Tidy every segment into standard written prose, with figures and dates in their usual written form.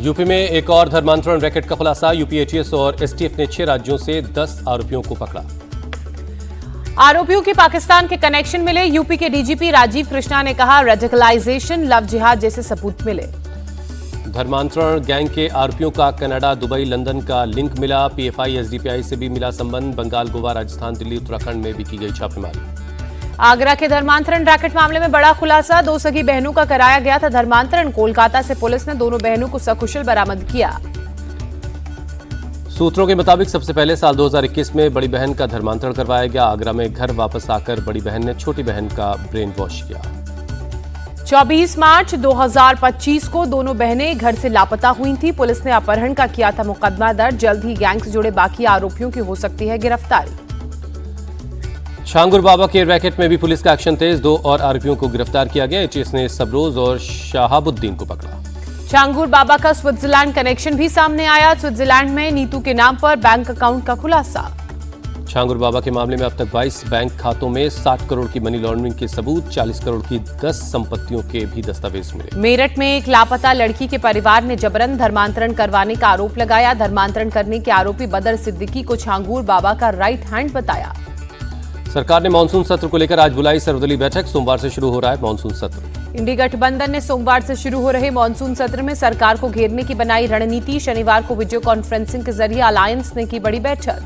UP में एक और धर्मांतरण रैकेट का खुलासा। यूपी एटीएस और एसटीएफ ने 6 राज्यों से 10 आरोपियों को पकड़ा। आरोपियों के पाकिस्तान के कनेक्शन मिले। यूपी के डीजीपी राजीव कृष्णा ने कहा, रेडिकलाइजेशन, लव जिहाद जैसे सबूत मिले। धर्मांतरण गैंग के आरोपियों का कनाडा, दुबई, लंदन का लिंक मिला। पीएफआई, एसडीपीआई से भी मिला संबंध। बंगाल, गोवा, राजस्थान, दिल्ली, उत्तराखंड में भी की गई छापेमारी। आगरा के धर्मांतरण रैकेट मामले में बड़ा खुलासा। 2 सगी बहनों का कराया गया था धर्मांतरण। कोलकाता से पुलिस ने दोनों बहनों को सकुशल बरामद किया। सूत्रों के मुताबिक सबसे पहले साल 2021 में बड़ी बहन का धर्मांतरण करवाया गया। आगरा में घर वापस आकर बड़ी बहन ने छोटी बहन का ब्रेन वॉश किया। 24 मार्च 2025 को दोनों बहनें घर से लापता हुई थी। पुलिस ने अपहरण का किया था मुकदमा दर्ज। जल्द ही गैंग से जुड़े बाकी आरोपियों की हो सकती है गिरफ्तारी। छांगुर बाबा के रैकेट में भी पुलिस का एक्शन तेज। 2 और आरोपियों को गिरफ्तार किया गया। एटीएस ने सबरोज और शहाबुद्दीन को पकड़ा। छांगुर बाबा का स्विट्जरलैंड कनेक्शन भी सामने आया। स्विट्जरलैंड में नीतू के नाम पर बैंक अकाउंट का खुलासा। छांगुर बाबा के मामले में अब तक 22 बैंक खातों में 60 करोड़ की मनी लॉन्ड्रिंग के सबूत। 40 करोड़ की 10 संपत्तियों के भी दस्तावेज मिले। मेरठ में एक लापता लड़की के परिवार ने जबरन धर्मांतरण करवाने का आरोप लगाया। धर्मांतरण करने के आरोपी बदर सिद्दीकी को छांगुर बाबा का राइट हैंड बताया। सरकार ने मानसून सत्र को लेकर आज बुलाई सर्वदलीय बैठक। सोमवार से शुरू हो रहा है मानसून सत्र। इंडी गठबंधन ने सोमवार से शुरू हो रहे मानसून सत्र में सरकार को घेरने की बनाई रणनीति। शनिवार को वीडियो कॉन्फ्रेंसिंग के जरिए अलायंस ने की बड़ी बैठक।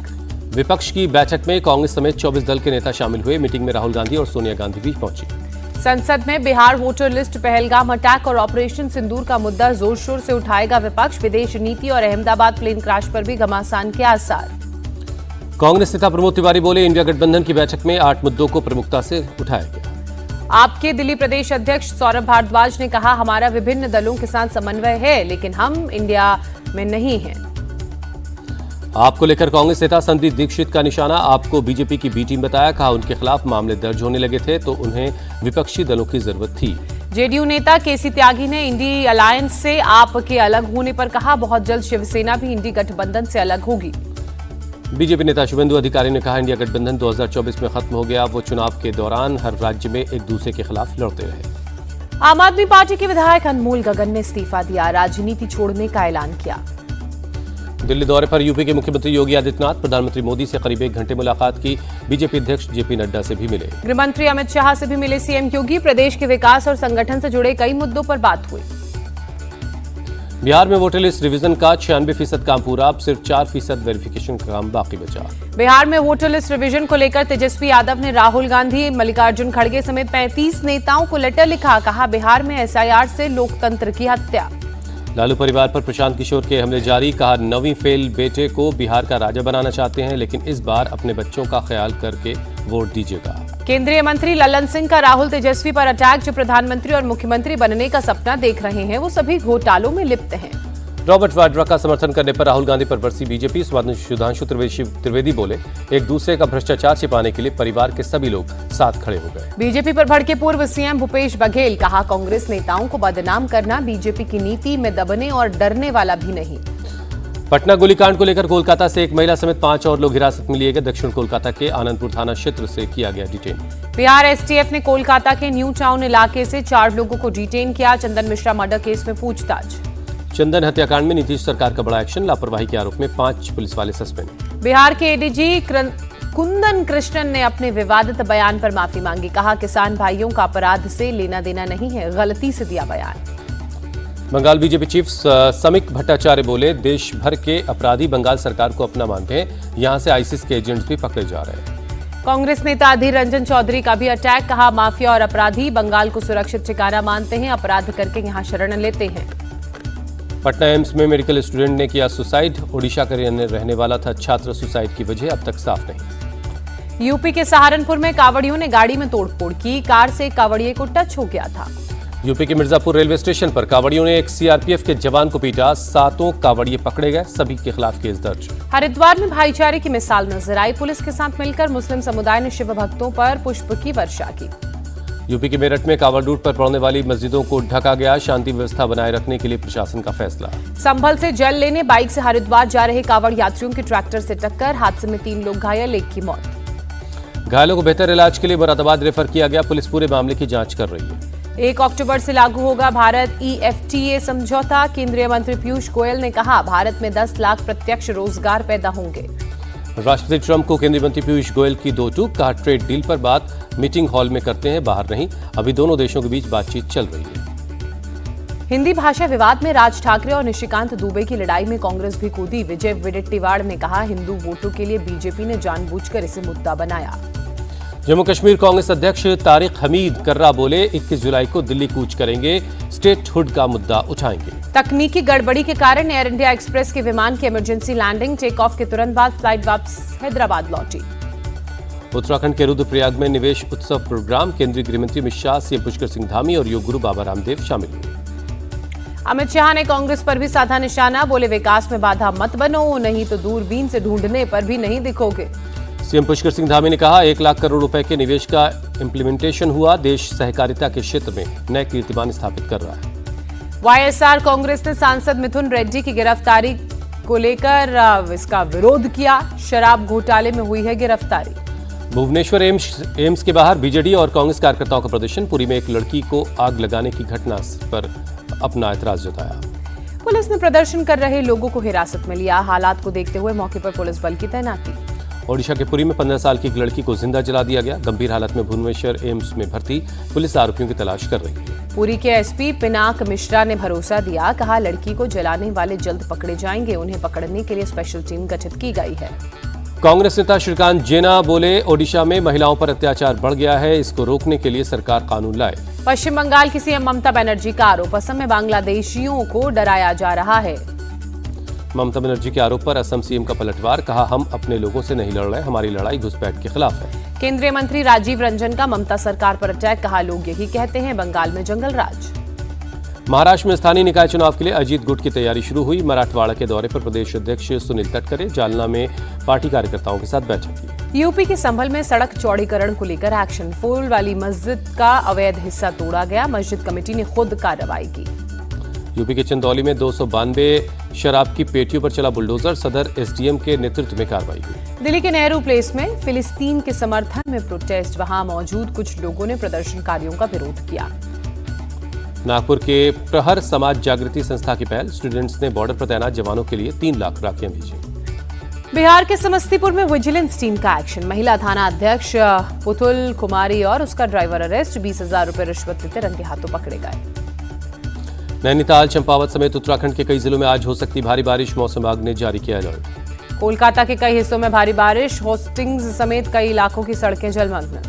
विपक्ष की बैठक में कांग्रेस समेत 24 दल के नेता शामिल हुए। मीटिंग में राहुल गांधी और सोनिया गांधी भी पहुंची। संसद में Bihar voter list, Pahalgam attack और ऑपरेशन सिंदूर का मुद्दा जोर शोर से उठाएगा विपक्ष। विदेश नीति और अहमदाबाद प्लेन क्रैश पर भी घमासान के आसार। कांग्रेस नेता प्रमोद तिवारी बोले, इंडिया गठबंधन की बैठक में 8 मुद्दों को प्रमुखता से उठाया गया। आपके दिल्ली प्रदेश अध्यक्ष सौरभ भारद्वाज ने कहा, हमारा विभिन्न दलों के साथ समन्वय है, लेकिन हम इंडिया में नहीं हैं। आपको लेकर कांग्रेस नेता संदीप दीक्षित का निशाना। आपको बीजेपी की बी टीम बताया। कहा, उनके खिलाफ मामले दर्ज होने लगे थे तो उन्हें विपक्षी दलों की जरूरत थी। जेडीयू नेता केसी त्यागी ने इंडी अलायंस से आप के अलग होने पर कहा, बहुत जल्द शिवसेना भी इंडी गठबंधन से अलग होगी। बीजेपी नेता शुभेंदु अधिकारी ने कहा, इंडिया गठबंधन 2024 में खत्म हो गया। वो चुनाव के दौरान हर राज्य में एक दूसरे के खिलाफ लड़ते रहे। आम आदमी पार्टी के विधायक अनमोल गगन ने इस्तीफा दिया। राजनीति छोड़ने का ऐलान किया। दिल्ली दौरे पर यूपी के मुख्यमंत्री योगी आदित्यनाथ प्रधानमंत्री मोदी से करीब 1 घंटे मुलाकात की। बीजेपी अध्यक्ष जेपी नड्डा से भी मिले। गृहमंत्री अमित शाह से भी मिले सीएम योगी। प्रदेश के विकास और संगठन से जुड़े कई मुद्दों पर बात हुई। बिहार में वोटर लिस्ट रिवीजन का 96% काम पूरा। अब सिर्फ 4% वेरिफिकेशन का काम बाकी बचा। बिहार में वोटर लिस्ट रिवीजन को लेकर तेजस्वी यादव ने राहुल गांधी, मल्लिकार्जुन खड़गे समेत 35 नेताओं को लेटर लिखा। कहा, बिहार में एसआईआर से लोकतंत्र की हत्या। लालू परिवार पर प्रशांत किशोर के हमले जारी। कहा, 9वीं फेल बेटे को बिहार का राजा बनाना चाहते हैं, लेकिन इस बार अपने बच्चों का ख्याल करके वोट दीजिएगा। केंद्रीय मंत्री ललन सिंह का राहुल तेजस्वी पर अटैक। जो प्रधानमंत्री और मुख्यमंत्री बनने का सपना देख रहे हैं, वो सभी घोटालों में लिप्त हैं। रॉबर्ट वाड्रा का समर्थन करने पर राहुल गांधी पर बरसी बीजेपी। सुधांशु त्रिवेदी बोले, एक दूसरे का भ्रष्टाचार छिपाने के लिए परिवार के सभी लोग साथ खड़े हो गए। बीजेपी पर भड़के पूर्व सीएम भूपेश बघेल। कहा, कांग्रेस नेताओं को बदनाम करना बीजेपी की नीति में दबने और डरने वाला भी नहीं। पटना गोलीकांड को लेकर कोलकाता से एक महिला समेत 5 और लोग हिरासत में लिए गए। दक्षिण कोलकाता के आनंदपुर थाना क्षेत्र से किया गया डिटेन। बिहार एसटीएफ ने कोलकाता के न्यू टाउन इलाके से 4 लोगों को डिटेन किया। चंदन मिश्रा मर्डर केस में पूछताछ। चंदन हत्याकांड में नीतीश सरकार का बड़ा एक्शन। लापरवाही के आरोप में 5 पुलिस वाले सस्पेंड। बिहार के एडीजी कुंदन कृष्णन ने अपने विवादित बयान पर माफी मांगी। कहा, किसान भाइयों का अपराध से लेना देना नहीं है, गलती से दिया बयान। बंगाल बीजेपी चीफ समिक भट्टाचार्य बोले, देश भर के अपराधी बंगाल सरकार को अपना मानते हैं। यहां से आईसिस के एजेंट्स भी पकड़े जा रहे हैं। कांग्रेस नेता अधीर रंजन चौधरी का भी अटैक। कहा, माफिया और अपराधी बंगाल को सुरक्षित ठिकाना मानते हैं, अपराध करके यहां शरण लेते हैं। पटना एम्स में मेडिकल स्टूडेंट ने किया सुसाइड। ओडिशा का रहने वाला था छात्र। सुसाइड की वजह अब तक साफ नहीं। यूपी के सहारनपुर में कावड़ियों ने गाड़ी में तोड़फोड़ की। कार से कावड़िए को टच हो गया था। यूपी के मिर्जापुर रेलवे स्टेशन पर कावड़ियों ने एक सीआरपीएफ के जवान को पीटा। 7 कावड़िए पकड़े गए। सभी के खिलाफ केस दर्ज। हरिद्वार में भाईचारे की मिसाल नजर आई। पुलिस के साथ मिलकर मुस्लिम समुदाय ने शिव भक्तों पर पुष्प की वर्षा की। यूपी के मेरठ में कावड़ रूट पर पड़ने वाली मस्जिदों को ढका गया। शांति व्यवस्था बनाए रखने के लिए प्रशासन का फैसला। संभल से जल लेने बाइक से हरिद्वार जा रहे कावड़ यात्रियों की ट्रैक्टर से टक्कर। हादसे में 3 लोग घायल, 1 की मौत। घायलों को बेहतर इलाज के लिए मुरादाबाद रेफर किया गया। पुलिस पूरे मामले की जांच कर रही है। 1 अक्टूबर से लागू होगा भारत EFTA समझौता। केंद्रीय मंत्री पीयूष गोयल ने कहा, भारत में 10 लाख प्रत्यक्ष रोजगार पैदा होंगे। राष्ट्रपति ट्रंप को केंद्रीय मंत्री पीयूष गोयल की दो टूक, कहा ट्रेड डील पर बात मीटिंग हॉल में करते हैं, बाहर नहीं। अभी दोनों देशों के बीच बातचीत चल रही है। हिंदी भाषा विवाद में राज ठाकरे और निशिकांत दुबे की लड़ाई में कांग्रेस भी कूदी। विजय वडेट्टीवार ने कहा, हिंदू वोटों के लिए बीजेपी ने जानबूझकर इसे मुद्दा बनाया। जम्मू कश्मीर कांग्रेस अध्यक्ष तारिक हमीद कर्रा बोले, 21 जुलाई को दिल्ली कूच करेंगे, स्टेटहुड का मुद्दा उठाएंगे। तकनीकी गड़बड़ी के कारण एयर इंडिया एक्सप्रेस के विमान की इमरजेंसी लैंडिंग, टेक ऑफ के तुरंत बाद फ्लाइट वापस हैदराबाद लौटी। उत्तराखंड के रुद्रप्रयाग में निवेश उत्सव प्रोग्राम, केंद्रीय गृहमंत्री अमित शाह, सीएम पुष्कर सिंह धामी और योग गुरु बाबा रामदेव शामिल हुए। अमित शाह ने कांग्रेस पर भी साधा निशाना, बोले विकास में बाधा मत बनो, नहीं तो दूरबीन से ढूंढने पर भी नहीं दिखोगे। सीएम पुष्कर सिंह धामी ने कहा, 1 लाख करोड़ रुपए के निवेश का इम्प्लीमेंटेशन हुआ, देश सहकारिता के क्षेत्र में नए कीर्तिमान स्थापित कर रहा है। वाईएसआर कांग्रेस ने सांसद मिथुन रेड्डी की गिरफ्तारी को लेकर इसका विरोध किया। शराब घोटाले में हुई है गिरफ्तारी। भुवनेश्वर एम्स के बाहर बीजेडी और कांग्रेस कार्यकर्ताओं का प्रदर्शन, पुरी में एक लड़की को आग लगाने की घटना पर अपना ऐतराज जताया। पुलिस ने प्रदर्शन कर रहे लोगों को हिरासत में लिया। हालात को देखते हुए मौके पर पुलिस बल की तैनाती। ओडिशा के पुरी में 15 साल की एक लड़की को जिंदा जला दिया गया, गंभीर हालत में भुवनेश्वर एम्स में भर्ती। पुलिस आरोपियों की तलाश कर रही है। पुरी के एसपी पिनाक मिश्रा ने भरोसा दिया, कहा लड़की को जलाने वाले जल्द पकड़े जाएंगे, उन्हें पकड़ने के लिए स्पेशल टीम गठित की गई है। कांग्रेस नेता श्रीकांत जेना बोले, ओडिशा में महिलाओं पर अत्याचार बढ़ गया है, इसको रोकने के लिए सरकार कानून लाए। पश्चिम बंगाल की सीएम ममता बनर्जी का आरोप, असम में बांग्लादेशियों को डराया जा रहा है। ममता बनर्जी के आरोप पर असम सीएम का पलटवार, कहा हम अपने लोगों से नहीं लड़ रहे, हमारी लड़ाई घुसपैठ के खिलाफ है। केंद्रीय मंत्री राजीव रंजन का ममता सरकार पर अटैक, कहा लोग यही कहते हैं बंगाल में जंगल राज। महाराष्ट्र में स्थानीय निकाय चुनाव के लिए अजीत गुट की तैयारी शुरू हुई। मराठवाड़ा के दौरे पर प्रदेश अध्यक्ष सुनील तटकरे, जालना में पार्टी कार्यकर्ताओं के साथ बैठक की। यूपी के संभल में सड़क चौड़ीकरण को लेकर एक्शन, फूल वाली मस्जिद का अवैध हिस्सा तोड़ा गया, मस्जिद कमेटी ने खुद कार्रवाई की। यूपी के चंदौली में 292 शराब की पेटियों पर चला बुलडोजर, सदर एसडीएम के नेतृत्व में कार्रवाई हुई। दिल्ली के नेहरू प्लेस में फिलिस्तीन के समर्थन में प्रोटेस्ट, वहां मौजूद कुछ लोगों ने प्रदर्शनकारियों का विरोध किया। नागपुर के प्रहर समाज जागृति संस्था की पहल, स्टूडेंट्स ने बॉर्डर पर तैनात जवानों के लिए 3 लाख राखियां भेजी। बिहार के समस्तीपुर में विजिलेंस टीम का एक्शन, महिला थाना अध्यक्ष पुतुल कुमारी और उसका ड्राइवर अरेस्ट, 20,000 रुपए रिश्वत लेते रंगे हाथों पकड़े गए। नैनीताल, चंपावत समेत उत्तराखंड के कई जिलों में आज हो सकती भारी बारिश, मौसम विभाग ने जारी किया अलर्ट। कोलकाता के कई हिस्सों में भारी बारिश, होस्टिंग्स समेत कई इलाकों की सड़कें जलमग्न।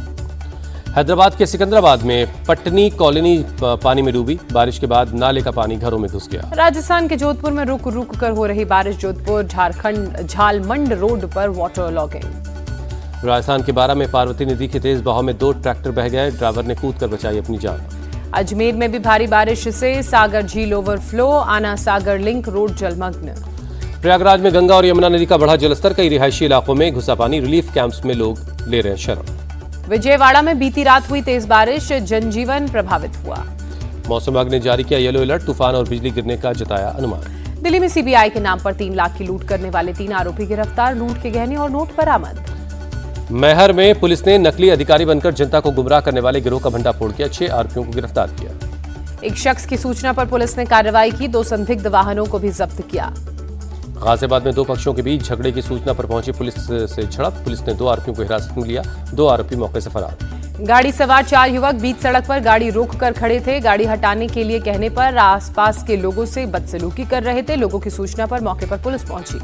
हैदराबाद के सिकंदराबाद में पटनी कॉलोनी पानी में डूबी, बारिश के बाद नाले का पानी घरों में घुस गया। राजस्थान के जोधपुर में रुक रुक कर हो रही बारिश, जोधपुर झारखंड झालमंड रोड पर वाटर लॉगिंग। राजस्थान के बारा में पार्वती नदी के तेज बहाव में 2 ट्रैक्टर बह गए, ड्राइवर ने कूदकर बचाई अपनी जान। अजमेर में भी भारी बारिश से सागर झील ओवरफ्लो, आना सागर लिंक रोड जलमग्न। प्रयागराज में गंगा और यमुना नदी का बढ़ा जलस्तर, कई रिहायशी इलाकों में घुसा पानी, रिलीफ कैंप्स में लोग ले रहे हैं शरण। विजयवाड़ा में बीती रात हुई तेज बारिश, जनजीवन प्रभावित हुआ। मौसम विभाग ने जारी किया येलो अलर्ट, तूफान और बिजली गिरने का जताया अनुमान। दिल्ली में सीबीआई के नाम पर 3 लाख की लूट करने वाले 3 आरोपी गिरफ्तार, लूट के गहने और नोट बरामद। मैहर में पुलिस ने नकली अधिकारी बनकर जनता को गुमराह करने वाले गिरोह का भंडाफोड़ किया, 6 आरोपियों को गिरफ्तार किया। एक शख्स की सूचना पर पुलिस ने कार्रवाई की, 2 संदिग्ध वाहनों को भी जब्त किया। गाजियाबाद में 2 पक्षों के बीच झगड़े की सूचना पर पहुंची पुलिस से झड़प, पुलिस ने 2 आरोपियों को हिरासत में लिया, 2 आरोपी मौके से फरार। गाड़ी सवार 4 युवक बीच सड़क पर गाड़ी रोककर खड़े थे, गाड़ी हटाने के लिए कहने पर आसपास के लोगों से बदसलूकी कर रहे थे, लोगों की सूचना पर मौके पर पुलिस पहुंची।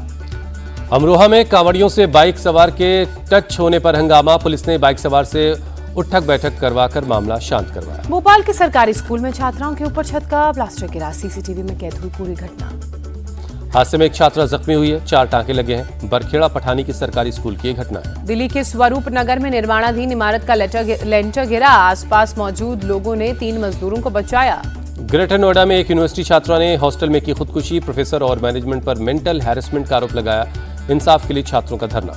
अमरोहा में कांवड़ियों से बाइक सवार के टच होने पर हंगामा, पुलिस ने बाइक सवार से उठक बैठक करवाकर मामला शांत करवाया। भोपाल के सरकारी स्कूल में छात्राओं के ऊपर छत का प्लास्टर गिरा, सीसीटीवी में कैद हुई पूरी घटना। हादसे में एक छात्रा जख्मी हुई है, 4 टांके लगे हैं। बरखेड़ा पठानी के सरकारी स्कूल की घटना है। दिल्ली के स्वरूप नगर में निर्माणाधीन इमारत का लेंटर गिरा, आसपास मौजूद लोगों ने 3 मजदूरों को बचाया। ग्रेटर नोएडा में एक यूनिवर्सिटी छात्रा ने हॉस्टल में की खुदकुशी, प्रोफेसर और मैनेजमेंट पर मेंटल हैरेसमेंट का आरोप लगाया, इंसाफ के लिए छात्रों का धरना।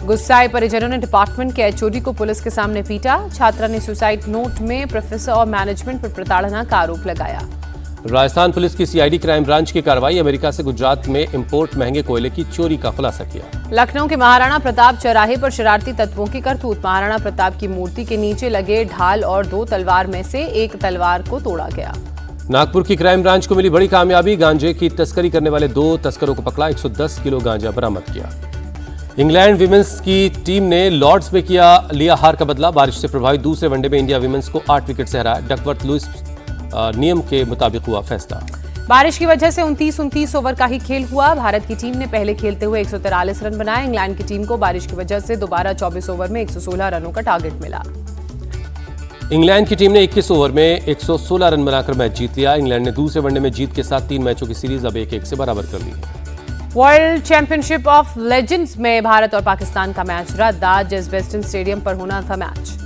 गुस्साए परिजनों ने डिपार्टमेंट के एचओडी को पुलिस के सामने पीटा, छात्रा ने सुसाइड नोट में प्रोफेसर और मैनेजमेंट पर प्रताड़ना का आरोप लगाया। राजस्थान पुलिस की सीआईडी क्राइम ब्रांच की कार्रवाई, अमेरिका से गुजरात में इंपोर्ट महंगे कोयले की चोरी का खुलासा किया। लखनऊ के महाराणा प्रताप चौराहे पर शरारती तत्वों की करतूत। महाराणा प्रताप की मूर्ति के नीचे लगे ढाल और 2 तलवार में से एक तलवार को तोड़ा गया। नागपुर की क्राइम ब्रांच को मिली बड़ी कामयाबी, गांजे की तस्करी करने वाले 2 तस्करों को पकड़ा, 110 किलो गांजा बरामद किया। इंग्लैंड विमेंस की टीम ने लॉर्ड्स में लिया हार का बदला, बारिश से प्रभावित दूसरे वनडे में इंडिया विमेंस को 8 विकेट से हराया। डकवर्थ लुइस नियम के मुताबिक हुआ फैसला। बारिश की वजह से 29 ओवर का ही खेल हुआ। भारत की टीम ने पहले खेलते हुए 143 रन बनाए। इंग्लैंड की टीम को बारिश की वजह से दोबारा 24 ओवर में 116 रनों का टारगेट मिला। इंग्लैंड की टीम ने 21 ओवर में 116 रन बनाकर मैच जीत लिया। इंग्लैंड ने दूसरे वनडे में जीत के साथ 3 मैचों की सीरीज अब 1-1 से बराबर कर ली है। वर्ल्ड चैंपियनशिप ऑफ लेजेंड्स में भारत और पाकिस्तान का मैच रद्द। आज एजबेस्टन स्टेडियम पर होना था मैच।